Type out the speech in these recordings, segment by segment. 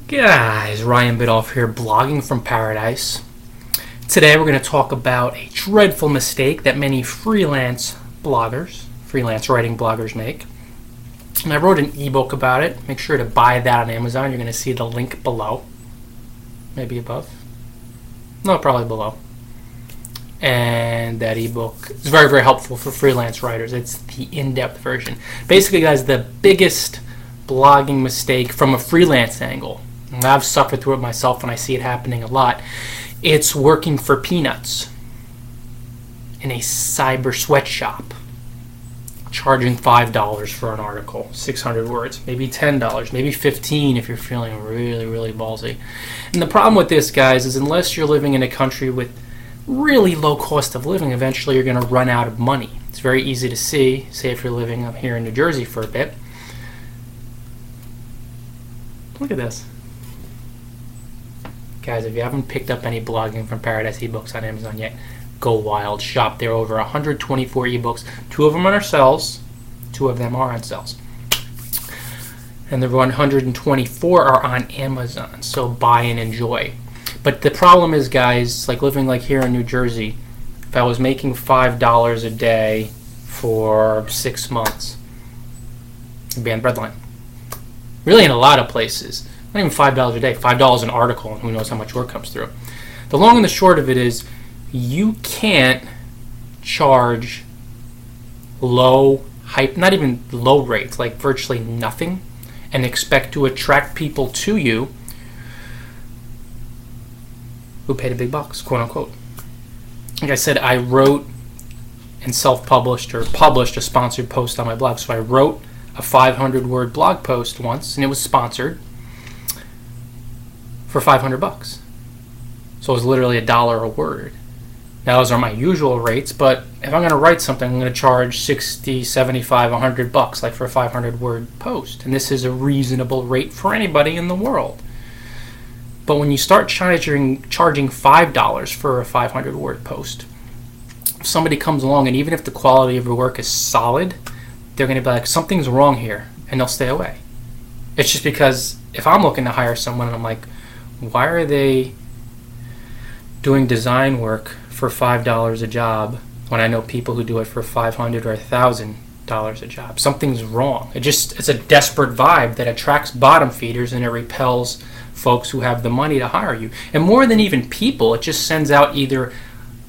Guys, Ryan Bidoff here, blogging from paradise. Today we're going to talk about a dreadful mistake that many freelance writing bloggers make. And I wrote an ebook about it. Make sure to buy that on Amazon. You're going to see the link below. Maybe above. No, probably below. And that ebook is very, very helpful for freelance writers. It's the in-depth version. Basically, guys, the biggest blogging mistake from a freelance angle, and I've suffered through it myself and I see it happening a lot, it's working for peanuts in a cyber sweatshop, charging $5 for an article, 600 words, maybe $10, maybe $15 if you're feeling really, really ballsy. And the problem with this, guys, is unless you're living in a country with really low cost of living, eventually you're going to run out of money. It's very easy to see, say if you're living up here in New Jersey for a bit. Look at this. Guys, if you haven't picked up any blogging from Paradise ebooks on Amazon yet, go wild. Shop. There are over 124 ebooks. 2 of them are on sales. 2 of them are on sales. And the 124 are on Amazon. So buy and enjoy. But the problem is, guys, like living like here in New Jersey, if I was making $5 a day for 6 months, I'd be on breadline. Really in a lot of places. Not even $5 a day, $5 an article, and who knows how much work comes through. The long and the short of it is you can't charge not even low rates, like virtually nothing, and expect to attract people to you who paid the big bucks, quote unquote. Like I said, I wrote and self-published or published a sponsored post on my blog. So I wrote a 500-word blog post once, and it was sponsored for $500. So it was literally $1 a word. Now those are my usual rates, but if I'm going to write something, I'm going to charge $60, $75, $100, like for a 500-word post. And this is a reasonable rate for anybody in the world. But when you start charging $5 for a 500-word post, if somebody comes along, and even if the quality of your work is solid, they're going to be like, something's wrong here, and they'll stay away. It's just because if I'm looking to hire someone and I'm like, why are they doing design work for $5 a job when I know people who do it for $500 or $1,000 a job? Something's wrong. It's a desperate vibe that attracts bottom feeders and it repels folks who have the money to hire you. And more than even people, it just sends out either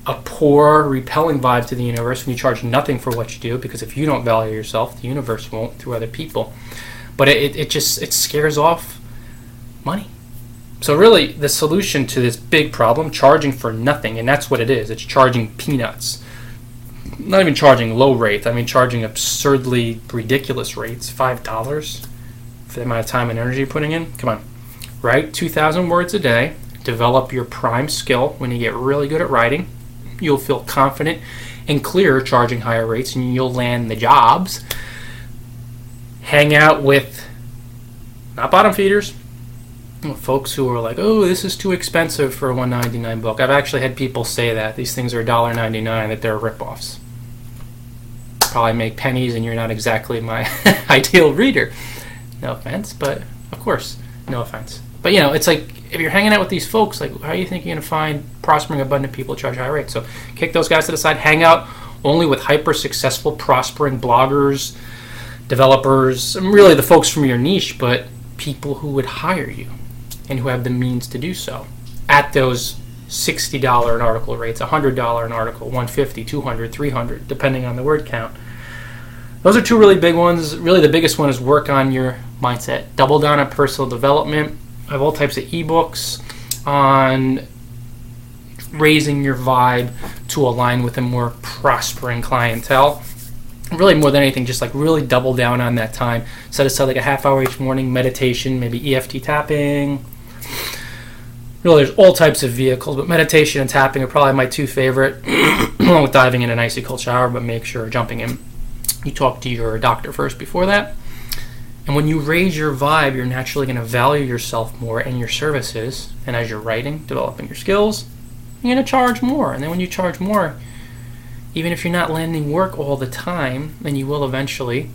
a poor, repelling vibe to the universe when you charge nothing for what you do, because if you don't value yourself, the universe won't through other people. But it scares off money. So really, the solution to this big problem, charging for nothing, and that's what it is. It's charging peanuts. Not even charging low rates. I mean, charging absurdly ridiculous rates. $5 for the amount of time and energy you're putting in. Come on. Write 2,000 words a day. Develop your prime skill. When you get really good at writing, you'll feel confident and clear charging higher rates, and you'll land the jobs. Hang out with, not bottom feeders, folks who are like, oh, this is too expensive for a $1.99 book. I've actually had people say that. These things are $1.99, that they're ripoffs. Probably make pennies and you're not exactly my ideal reader. No offense, but of course, no offense. But it's like, if you're hanging out with these folks, like, how do you think you're going to find prospering, abundant people to charge high rates? So kick those guys to the side. Hang out only with hyper-successful, prospering bloggers, developers, and really the folks from your niche, but people who would hire you and who have the means to do so at those $60 an article rates, $100 an article, $150, $200, $300, depending on the word count. Those are 2 really big ones. Really, the biggest one is work on your mindset. Double down on personal development. I have all types of ebooks on raising your vibe to align with a more prospering clientele. Really, more than anything, just like really double down on that time. Set aside like a half hour each morning, meditation, maybe EFT tapping. Really, there's all types of vehicles, but meditation and tapping are probably my 2 favorite, along with diving in an icy cold shower, but make sure jumping in, you talk to your doctor first before that. And when you raise your vibe, you're naturally going to value yourself more and your services. And as you're writing, developing your skills, you're going to charge more. And then when you charge more, even if you're not landing work all the time, and you will eventually,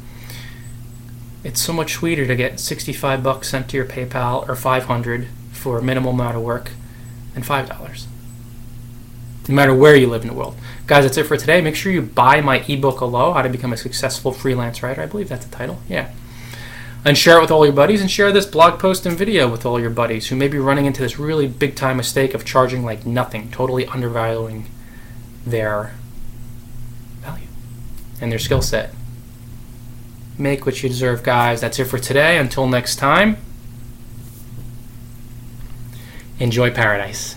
It's so much sweeter to get $65 sent to your PayPal or $500 for a minimal amount of work than $5. No matter where you live in the world. Guys, that's it for today. Make sure you buy my ebook Hello, How to Become a Successful Freelance Writer. I believe that's the title. Yeah. And share it with all your buddies, and share this blog post and video with all your buddies who may be running into this really big time mistake of charging like nothing, totally undervaluing their value and their skill set. Make what you deserve, guys. That's it for today. Until next time, enjoy paradise.